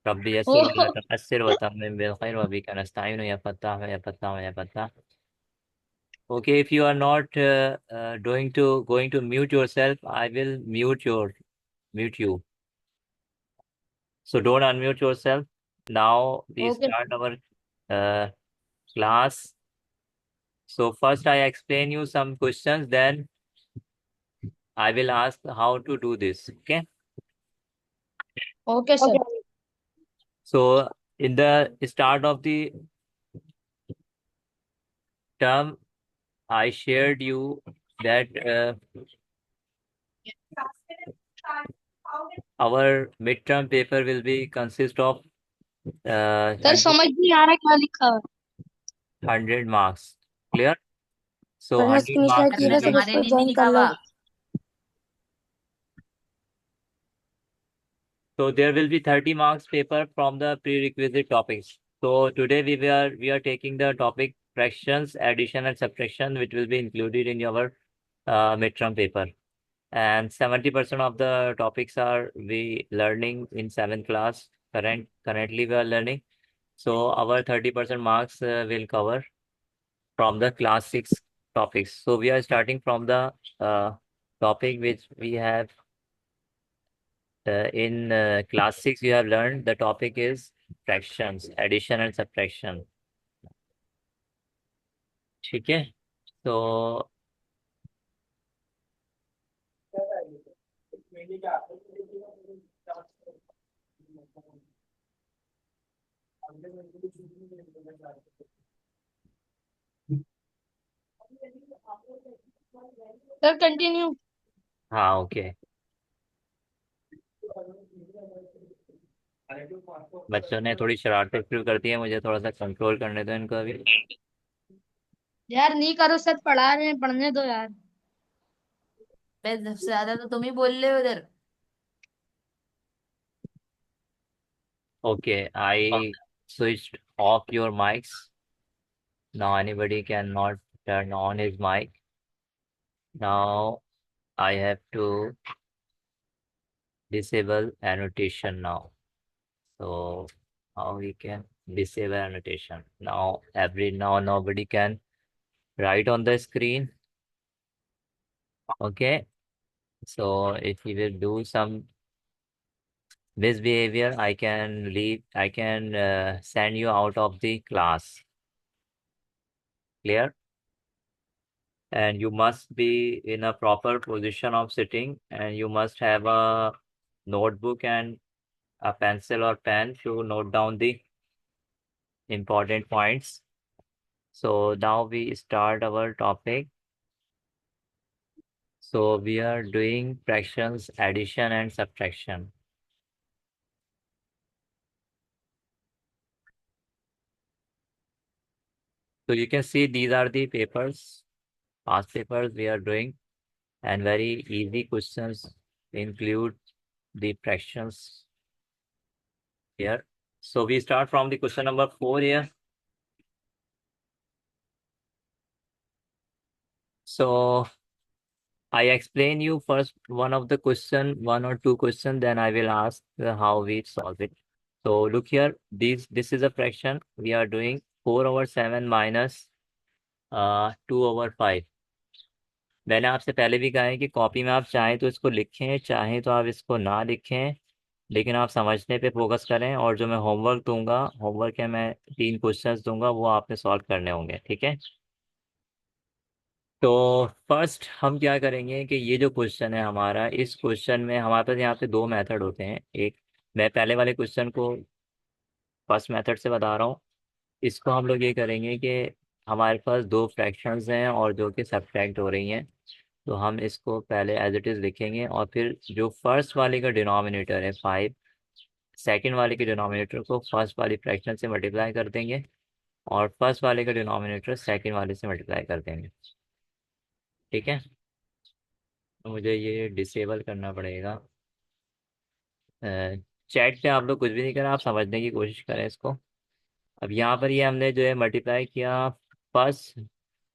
रब्बी यस्सिर वला Oh, तुअस्सिर वतम्मिम bill खैर वबिका नस्तईन या फत्ताह या फत्ताह या Fattah. Okay, if you are not going to mute yourself, I will mute you. So don't unmute yourself. Now we okay. start our uh, class. So first I explain you some questions, then I will ask how to do this. Okay. Okay, sir. Okay. So in the start of the term, I shared you that our midterm paper will be consist of sir 100, समझ नहीं आ रहा क्या लिखा है। 100 marks. Clear? So sir ने 100 screenshot marks किए will थे be. Sir, उस तुम्हारे पर लिए नहीं ज्वाइन लिखा कर लो। हुआ। So there will be 30 marks paper from the prerequisite topics. So today we are taking the topic fractions, addition and subtraction, which will be included in your midterm paper. And 70% of the topics are we learning in 7th class. Currently we are learning. So our 30% marks will cover from the class 6 topics. So we are starting from the topic which we have in class 6 you have learned. The topic is fractions, addition and subtraction. ठीक है. तो sir continue. हाँ okay. बच्चों ने थोड़ी शरारतें शुरू कर दी है, मुझे थोड़ा सा कंट्रोल करने दो इनको अभी. यार नहीं करो सर, पढ़ा रहे हैं, पढ़ने दो यार। बस सबसे ज्यादा तो तुम ही बोल रहे हो इधर। Okay, I switched off your mics. Now anybody cannot turn on his mic. Now I have to disable annotation now. So how we can disable annotation? Now nobody can write on the screen. Okay. So if we will do some misbehavior, I can leave. I can send you out of the class. Clear? And you must be in a proper position of sitting, and you must have a notebook and a pencil or pen to note down the important points. So now we start our topic. So we are doing fractions, addition and subtraction. So you can see these are the papers, past papers we are doing, and very easy questions include the fractions here. So we start from the question number 4 here. So I explain you first one of the question, one or two question, then I will ask how we solve it. So look here, this is a fraction. We are doing 4/7 minus 2/5. मैंने आपसे पहले भी कहा है कि copy में आप चाहें तो इसको लिखें, चाहें तो आप इसको ना लिखें, लेकिन आप समझने पे फोकस करें. और जो मैं होमवर्क दूंगा, होमवर्क है, मैं 3 क्वेश्चंस दूंगा, वो आपने सॉल्व करने होंगे. ठीक है. तो फर्स्ट हम क्या करेंगे कि ये जो क्वेश्चन है हमारा, इस क्वेश्चन में हमारे पास यहाँ पे दो मेथड होते हैं. एक, मैं पहले वाले क्वेश्चन को फर्स्ट मेथड से बता रहा हूँ. इसको हम लोग ये करेंगे कि हमारे पास दो फ्रैक्शंस हैं और जो कि सब्ट्रैक्ट हो रही हैं. तो हम इसको पहले एज इट इज़ लिखेंगे, और फिर जो फर्स्ट वाले का डिनोमिनेटर है 5, सेकंड वाले के डिनोमिनेटर को फर्स्ट वाली फ्रैक्शन से मल्टीप्लाई कर देंगे, और फर्स्ट वाले का डिनोमिनेटर सेकंड वाले से मल्टीप्लाई कर देंगे. ठीक है. तो मुझे ये डिसेबल करना पड़ेगा. चैट पे आप लोग कुछ भी नहीं करें, आप समझने की कोशिश करें इसको. अब यहाँ पर ये हमने जो है मल्टीप्लाई किया फर्स्ट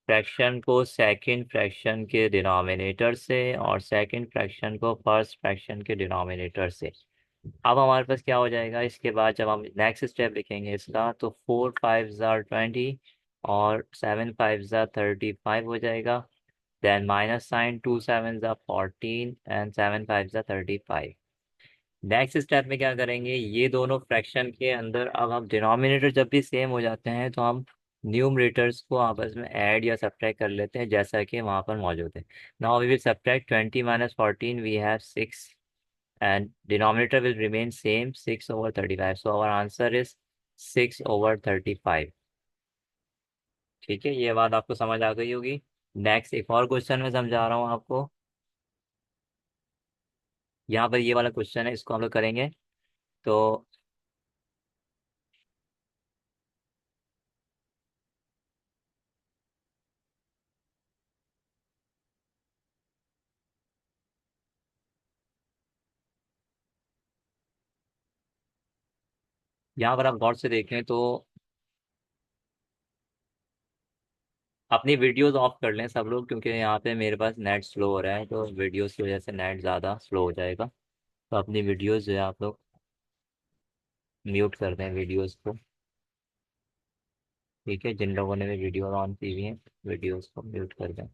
फ्रैक्शन को सेकंड फ्रैक्शन के डिनोमिनेटर से, और सेकंड फ्रैक्शन को फर्स्ट फ्रैक्शन के डिनोमिनेटर से. अब हमारे पास क्या हो जाएगा इसके बाद, जब हम नेक्स्ट स्टेप लिखेंगे इसका, तो 4 5 ज़ा 20 और 7 5 ज़ा 35 हो जाएगा। देन माइनस साइन, 2 7 ज़ा 14 एंड 7 5 ज़ा 35। नेक्स्ट स्टेप में क्या करेंगे, ये दोनों फ्रैक्शन के अंदर अब हम डिनोमिनेटर जब भी सेम हो जाते हैं तो हम न्यूमरेटर्स को आपस में ऐड या सब्ट्रैक्ट कर लेते हैं, जैसा कि वहाँ पर मौजूद है। Now we will subtract 20 - 14, we have 6 and denominator will remain same, 6/35, so our answer is 6/35। ठीक है, ये बात आपको समझ आ गई होगी। नेक्स्ट एक और क्वेश्चन में समझा रहा हूँ आपको। यहाँ पर ये वाला क्वेश्चन है, इसको हम लोग करेंगे। तो यहाँ पर आप गौर से देखें तो अपनी वीडियोस ऑफ कर लें सब लोग, क्योंकि यहाँ पे मेरे पास नेट स्लो हो रहा है, तो वीडियोस की वजह से नेट ज़्यादा स्लो हो जाएगा। तो अपनी वीडियोस जो है आप लोग म्यूट कर दें वीडियोस को। ठीक है, जिन लोगों ने भी वीडियो ऑन की हुई है, वीडियोस को म्यूट कर दें।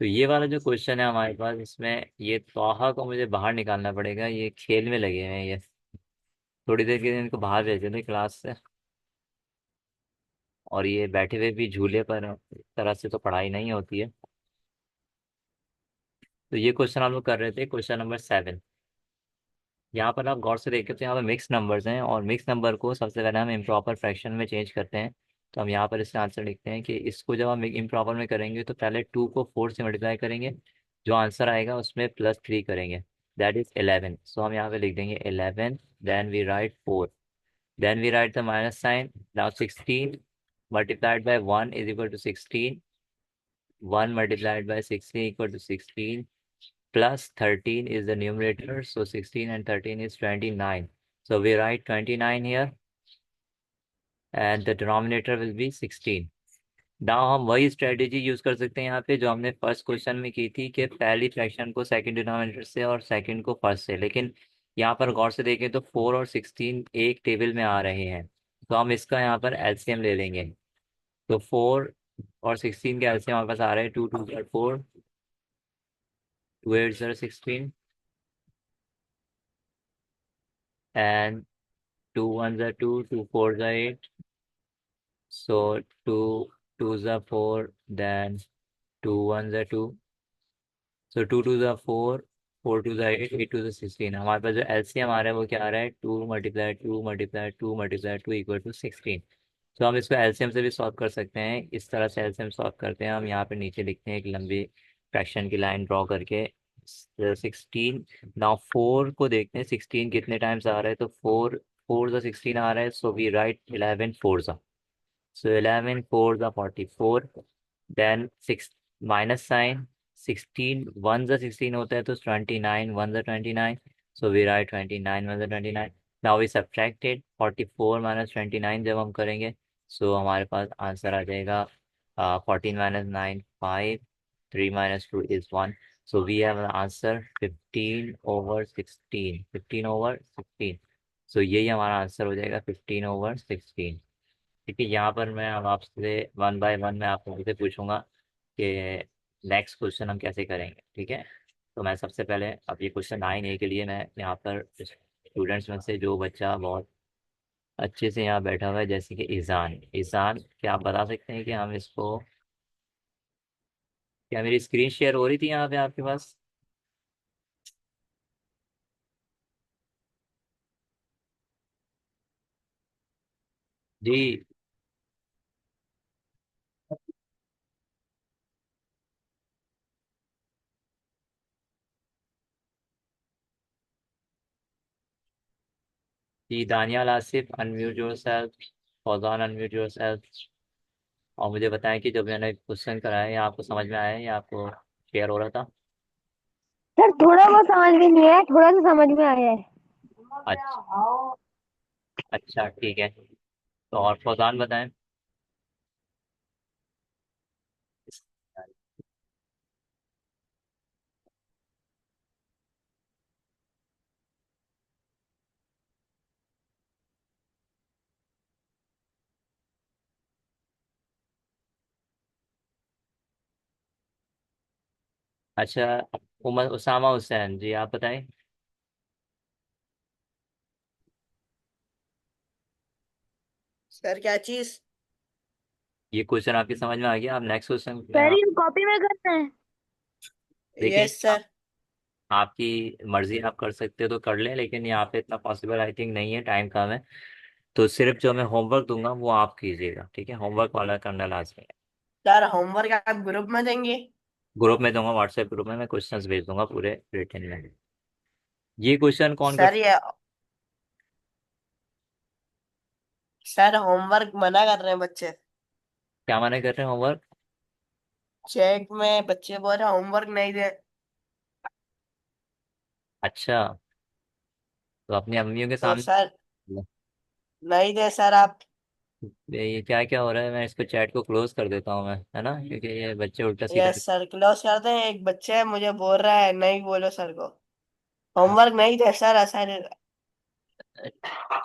तो ये वाला जो क्वेश्चन है हमारे पास, इसमें ये तोहा को मुझे बाहर निकालना पड़ेगा, ये खेल में लगे हुए हैं ये। थोड़ी देर के लिए इनको बाहर भेज देते क्लास से। और ये बैठे हुए भी झूले पर हैं। इस तरह से तो पढ़ाई नहीं होती है। तो ये क्वेश्चन हम लोग कर रहे थे, क्वेश्चन नंबर 7। यहाँ पर आप गौर से देखें तो यहाँ पर मिक्स नंबर्स हैं, और मिक्स नंबर को सबसे पहले हम इम्प्रॉपर फ्रैक्शन में चेंज करते हैं। तो हम यहाँ पर इसका आंसर लिखते हैं कि इसको जब हम इम्प्रॉपर में करेंगे तो पहले 2 को 4 से मल्टीप्लाई करेंगे, जो आंसर आएगा उसमें +3 करेंगे, दैट इज 11। सो हम यहाँ पे लिख देंगे 11, then we write 4, then we write the minus sign. Now 16 multiplied by 1 is equal to 16, 1 multiplied by 16 equal to 16, plus 13 is the numerator, so 16 and 13 is 29. So we write 29 here and the denominator will be 16. Now हम वही strategy use कर सकते हैं यहाँ पे जो हमने first question में की थी, कि पहली फ्रैक्शन को सेकंड डिनोमिनेटर से और सेकंड को फर्स्ट से। लेकिन यहाँ पर गौर से देखें तो 4 और 16 एक टेबल में आ रहे हैं, तो हम इसका यहाँ पर एलसीएम ले लेंगे। तो 4 और 16 के एलसीएम हमारे पास आ रहे हैं, 2 2 4, 2 8 16 and 2 1 2, 2 4 8। So 2 2s are 4, then 2 1s are 2. So 2 2s are 4, 4 2s are 8, 8 2s are 16। हमारे पास जो एलसीएम आ रहा है वो क्या आ रहा है, 2 multiply 2 multiply 2 multiply 2 equal to 16। तो हम इसको एलसीएम से भी सॉल्व कर सकते हैं। इस तरह से एलसीएम सॉल्व करते हैं हम, यहाँ पे नीचे लिखते हैं एक लंबी फ्रैक्शन की लाइन ड्रॉ करके 16। नाउ 4 को देखते हैं 16 कितने टाइम्स आ रहा है, तो 4 4 ज़ा 16 आ रहा है, सो वी राइट 11 4 ज़ा। So 11 4s are 44, then 6 minus sign, 16 1s are 16 होता है, तो 29 1s are 29, so we write 29 1s are 29। Now we subtracted 44 minus 29 जब हम करेंगे, so हमारे पास आंसर आ जाएगा 14 minus 9 5, 3 minus 2 is 1, so we have an answer 15/16, 15/16। so यही हमारा आंसर हो जाएगा 15/16। ठीक है, यहाँ पर मैं अब आपसे वन बाय वन मैं आप लोगों से पूछूंगा कि नेक्स्ट क्वेश्चन हम कैसे करेंगे। ठीक है, तो मैं सबसे पहले, अब ये क्वेश्चन 9A के लिए मैं यहाँ पर स्टूडेंट्स में से जो बच्चा बहुत अच्छे से यहाँ बैठा हुआ है, जैसे कि ईजान, ईजान क्या आप बता सकते हैं कि हम इसको, क्या मेरी स्क्रीन शेयर हो रही थी यहाँ पे आपके पास? जी जी, Daniyal Asif unmute yourself, Fauzan unmute yourself, और मुझे बताएं कि जब मैंने क्वेश्चन कराया या आपको समझ में आया या आपको शेयर हो रहा था। सर थोड़ा बहुत समझ में नहीं आया, थोड़ा सा समझ में आया है। अच्छा, अच्छा ठीक है, तो और फौजान बताएं। अच्छा, उमर उसामा हुसैन जी, आप बताएं। सर क्या चीज? ये क्वेश्चन आपकी समझ में आ गया, आप नेक्स्ट क्वेश्चन सर आप ये कॉपी में करना है। देखिए। Yes sir. आपकी मर्जी, आप कर सकते हो तो कर लें, लेकिन यहाँ पे इतना पॉसिबल आई थिंक नहीं है, टाइम कम है। तो सिर्फ जो मैं होमवर्क दूंगा वो आप कीजिएगा, ठीक है? होमवर्क वाला करना लाजमी है। सर होमवर्क आप ग्रुप में देंगे? ग्रुप में दूंगा, व्हाट्सएप ग्रुप में मैं क्वेश्चंस भेज दूंगा पूरे रिटर्न में। ये क्वेश्चन कौन कर सर ये सर होमवर्क मना कर रहे हैं बच्चे। क्या माने कर रहे हैं होमवर्क? चैट में बच्चे बोल रहे हैं होमवर्क नहीं दे। अच्छा, तो अपनी अम्मियों के तो सामने। सर नहीं दे सर आप। ये क्या क्या हो रहा है? मैं इसको चैट को क्लोज कर देता हूँ मैं, है ना, क्योंकि ये बच्चे उल्टा सीधा। यस सर क्लोज कर दें। एक बच्चे है मुझे बोल रहा है नहीं बोलो सर को। होमवर्क नहीं दे सर असाइनमेंट।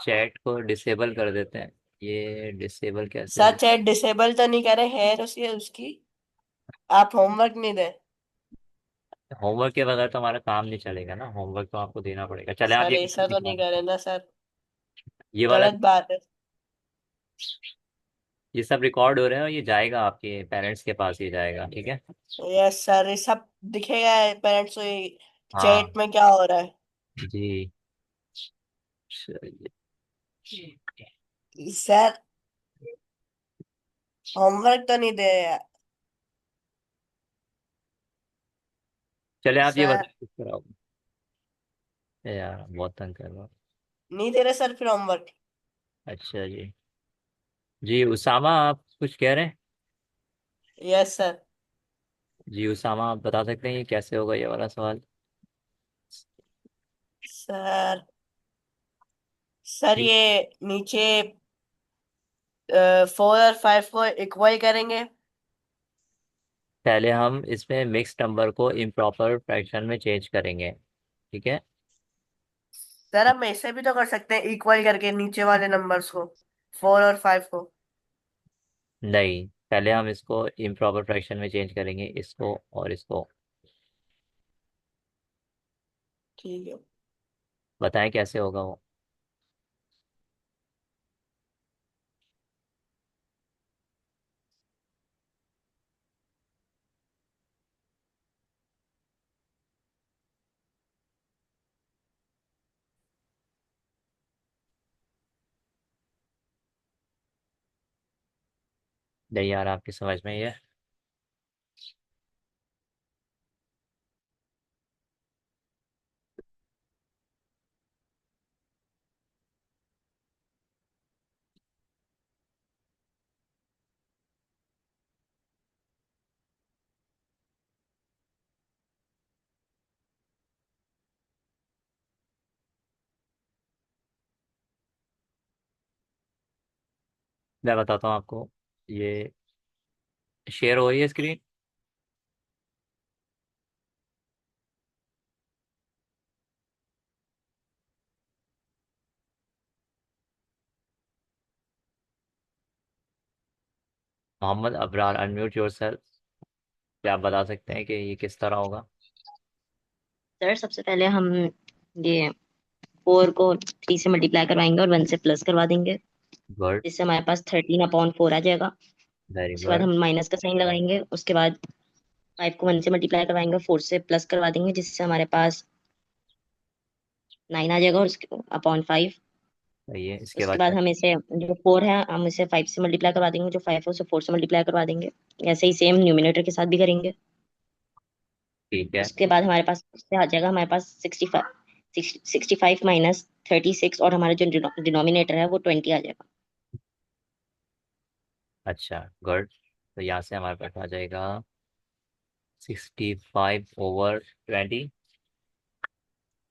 चैट को डिसेबल कर देते हैं। ये डिसेबल कैसे सर हो? चैट डिसेबल तो नहीं करे है उसकी उसकी। आप होमवर्क नहीं दे। होमवर्क के बगैर तो हमारा काम नहीं चलेगा ना, होमवर्क तो आपको देना पड़ेगा। चले आप सर ये ऐसा क्वेश्चन तो नहीं करे ना सर। ये वाला। गलत बात है। ये सब रिकॉर्ड हो रहे हैं और ये जाएगा आपके पेरेंट्स के पास, ही जाएगा, ठीक है? यस सर ये सब दिखेगा पेरेंट्स को हाँ चैट में क्या हो रहा है। जी। चलिए। सर होमवर्क तो नहीं दे यार। चले आप ये सर बताओ किस तरह होगा। यार बहुत तंग कर रहा हूँ। नहीं दे रहे सर फिर होमवर्क। अच्छा जी। जी उसामा, आप कुछ कह रहे हैं? Yes sir. जी उसामा, आप बता सकते हैं ये कैसे होगा ये वाला सवाल? सर सर जी, ये नीचे 4 और 5 को इक्वल करेंगे। पहले हम इसमें मिक्स नंबर को इम्प्रॉपर फ्रैक्शन में चेंज करेंगे, ठीक है? सर हम ऐसे भी तो कर सकते हैं इक्वल करके नीचे वाले नंबर्स को 4 और 5 को। नहीं, पहले हम इसको इम्प्रॉपर फ्रैक्शन में चेंज करेंगे, इसको और इसको। ठीक है। बताएं कैसे होगा वो। नहीं यार, आपकी समझ में ये। मैं बताता हूँ आपको। ये शेयर हो रही है screen. Mohammad Abrar, unmute yourself. क्या आप बता सकते हैं कि ये किस तरह होगा? सर सबसे पहले हम ये 4 को 3 से मल्टीप्लाई करवाएंगे और 1 से प्लस करवा देंगे, गुड। जिससे हमारे पास 13/4 आ जाएगा। वेरी उसके बाद गुड। हम माइनस का साइन लगाएंगे। उसके बाद 5 को 1 से मल्टीप्लाई करवाएंगे और 4 से प्लस करवा देंगे, जिससे हमारे पास 9 आ जाएगा और उसके अपॉन 5। सही है, इसके उसके बाद बाद क्या? हम इसे जो 4 है हम इसे 5 से मल्टीप्लाई करवा देंगे, जो 5 है उसे 4 से मल्टीप्लाई करवा देंगे। ऐसे ही सेम न्यूमिनेटर के साथ भी करेंगे। ठीक है। उसके बाद हमारे पास उससे आ जाएगा हमारे पास 65 माइनस 36, और हमारा जो डिनोमिनेटर है वो 20 आ जाएगा। अच्छा, गुड। तो यहाँ से हमारे पास आ जाएगा 65/20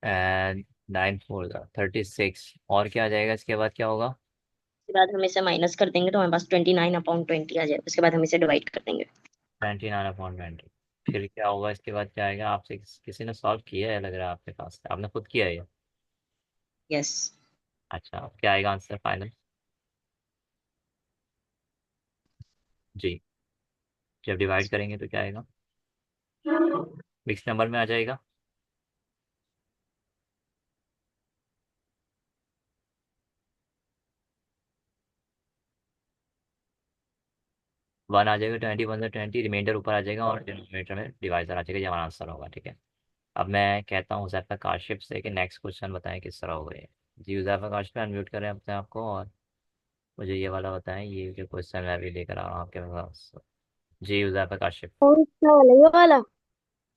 एंड 9 4 36। और क्या आ जाएगा इसके बाद, क्या होगा? उसके बाद हम इसे माइनस कर देंगे तो हमारे पास 29/20 आ जाएगा। उसके बाद हम इसे डिवाइड कर देंगे। 29/20। फिर क्या होगा इसके बाद, क्या आएगा? आपसे किसी ने सॉल्व किया है लग रहा है, आपके पास आपने खुद किया है ये। यस। अच्छा, क्या आएगा आंसर फाइनल? जी, जब डिवाइड करेंगे तो क्या आएगा? मिक्स नंबर में आ जाएगा। वन आ जाएगा, 21 से 20 रिमाइंडर ऊपर आ जाएगा और डिनोमिनेटर में डिवाइजर आ जाएगा, ये हमारा आंसर होगा। ठीक है, अब मैं कहता हूँ हुज़ैफा काशिफ से कि नेक्स्ट क्वेश्चन बताएं किस तरह होगा ये। जी हुज़ैफा काशिफ, अनम्यूट करें अपने आप को और मुझे ये वाला बताएं, ये जो क्वेश्चन मैं अभी लेकर आ रहा हूँ आपके पास। जी हुज़ैफा काशिफ। कौन सा वाला, ये वाला?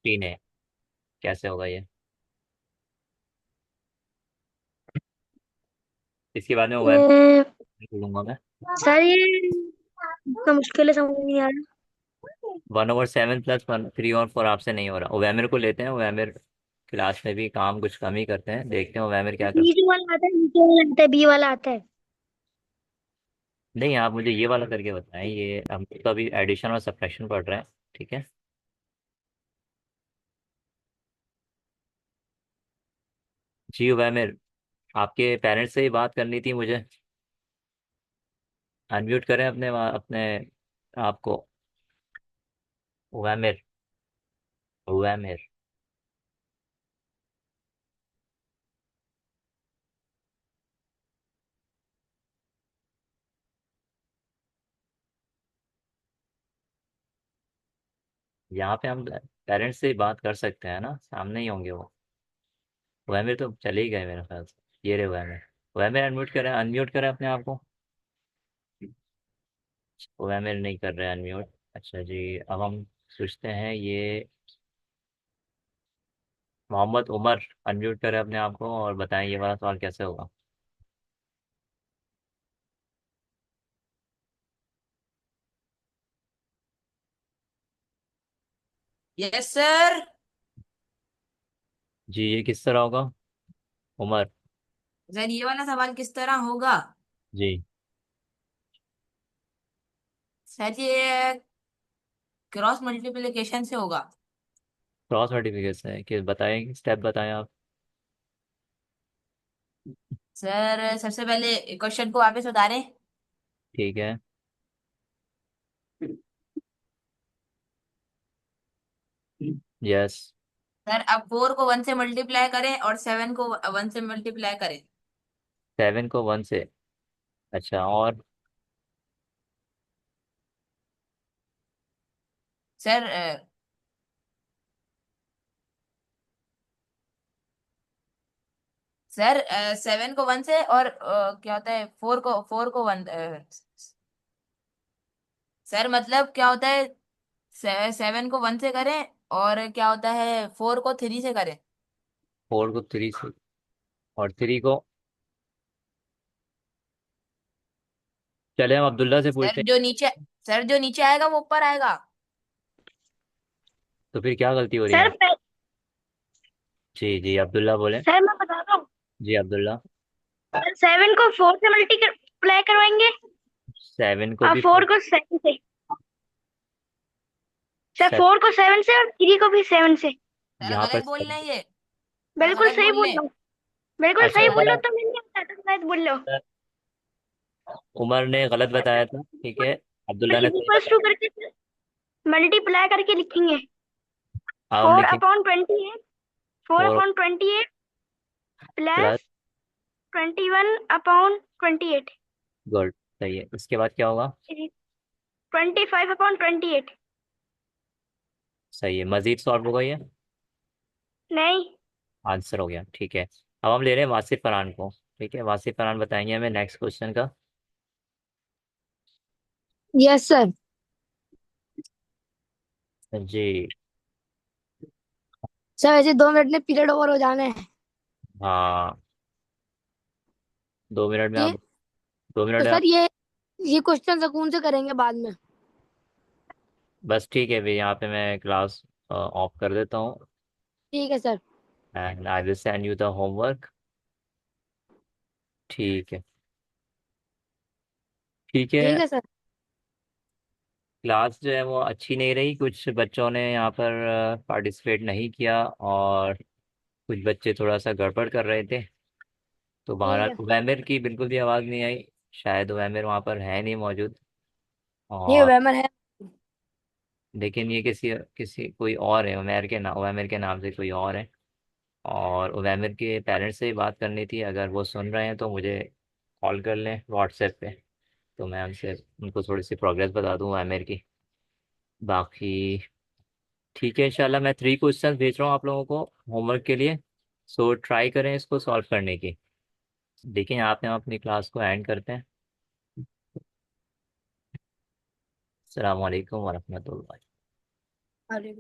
तीन है, कैसे होगा ये? इसके बाद में वेब ये लूंगा मैं। सर, ये इतना मुश्किल है, समझ नहीं आ रहा। 1/7 प्लस 3 और 4 आपसे नहीं हो रहा। ओवैमिर को लेते हैं, ओवैमिर क्लास में भी काम कुछ कम ही करते हैं, देखते हैं ओवैमिर क्या कर बीच वाला आता है, नीचे वाला आता है, बी वाला आता है। नहीं, आप मुझे ये वाला करके बताएं, ये हम तो अभी एडिशन और सब्ट्रैक्शन पढ़ रहे हैं। ठीक है, जी ओवैमिर, आपके पेरेंट्स से ही बात करनी थी मुझे। अनम्यूट करें अपने अपने आपको। ओवैमिर, ओवैमिर। यहाँ पे हम पेरेंट्स से ही बात कर सकते हैं ना, सामने ही होंगे वो। ओवैमिर तो चले ही गए मेरे ख्याल से। ये रहे ओवैमिर। ओवैमिर अनम्यूट करें, अनम्यूट करें अपने आप को। ओवैमिर नहीं कर रहे अनम्यूट। अच्छा जी, अब हम सोचते हैं ये मोहम्मद उमर, अनम्यूट करें अपने आप को और बताएं ये वाला सवाल कैसे होगा। Yes sir. जी ये किस तरह होगा उमर? सर ये वाला सवाल किस तरह होगा? जी, सर ये क्रॉस मल्टीप्लिकेशन से होगा। क्रॉस सर्टिफिकेट है कि बताएं, स्टेप बताएं आप। सर सबसे पहले क्वेश्चन को वापस उतारें। ठीक है, यस। सर अब 4 को 1 से मल्टीप्लाई करें और 7 को 1 से मल्टीप्लाई करें। 7 को 1 से, अच्छा, और सर सर 7 को 1 से और क्या होता है, 4 को 1। सर मतलब क्या होता है, 7 को 1 से करें और क्या होता है, 4 को 3 से करें। 4 को 3 से और 3 को, चले हम अब्दुल्ला से सर पूछते हैं। जो नीचे सर जो नीचे आएगा वो ऊपर आएगा। तो फिर क्या गलती हो रही सर है? जी जी, अब्दुल्ला बोले। सर मैं बता रहा हूँ। जी अब्दुल्ला। सर 7 को 4 से मल्टीप्लाई करवाएंगे 7 को और भी 4 को 7 से। सर 4 को 7 से और 3 को भी 7 से। सर यहाँ पर गलत बोल रहे हैं ये। सर बिल्कुल गलत सही बोल बोल रहे रहा हैं। हूँ। बिल्कुल अच्छा, सही बोल रहा उमर, हूँ, तो मैं नहीं बताता गलत बोल रहे हो। उमर ने गलत बताया था, ठीक है। अब्दुल्ला ने सही इक्वल्स बताया। टू करके मल्टीप्लाई करके लिखेंगे। अब हम 4 लिखेंगे upon 28, 4 4 upon 28 plus, plus 21 upon 28, good, सही है। इसके बाद क्या होगा? 25 अपॉन 28। सही है, मजीद सॉल्व होगा ये। नहीं। आंसर हो गया, ठीक है। अब हम ले रहे हैं वासिफ फरहान को। ठीक है, वासिफ फरहान बताएंगे हमें नेक्स्ट क्वेश्चन का। Yes sir. जी, सर ऐसे 2 मिनट में पीरियड ओवर हो जाना है। हाँ, 2 मिनट में ये आप, 2 मिनट तो में सर आप, ये क्वेश्चन सुकून से करेंगे बाद में। बस ठीक है, भी यहाँ पे मैं क्लास ऑफ कर देता हूँ ठीक है sir. And I will send you the homework. ठीक है, ठीक ठीक है। है सर। क्लास जो है वो अच्छी नहीं रही, कुछ बच्चों ने यहाँ पर पार्टिसिपेट नहीं किया और कुछ बच्चे थोड़ा सा गड़बड़ कर रहे थे। तो ठीक बहरहाल है। वैमिर की बिल्कुल भी आवाज़ नहीं आई, शायद वैमिर वहाँ पर है नहीं मौजूद। ये और वैमर है। लेकिन ये किसी किसी कोई और है, उमैर के नाम से कोई और है। और उमैर के पेरेंट्स से ही बात करनी थी, अगर वो सुन रहे हैं तो मुझे कॉल कर लें व्हाट्सएप पे, तो मैं उनसे उनको थोड़ी सी प्रोग्रेस बता दूँ उमैर की। बाकी ठीक है, इंशाल्लाह मैं 3 क्वेश्चन भेज रहा हूँ आप लोगों को होमवर्क के लिए। सो ट्राई करें इसको सॉल्व करने की। लेकिन यहाँ पे हम अपनी क्लास को एंड करते हैं। अस्सलाम वालेकुम वरहमतुल्लाह। अरे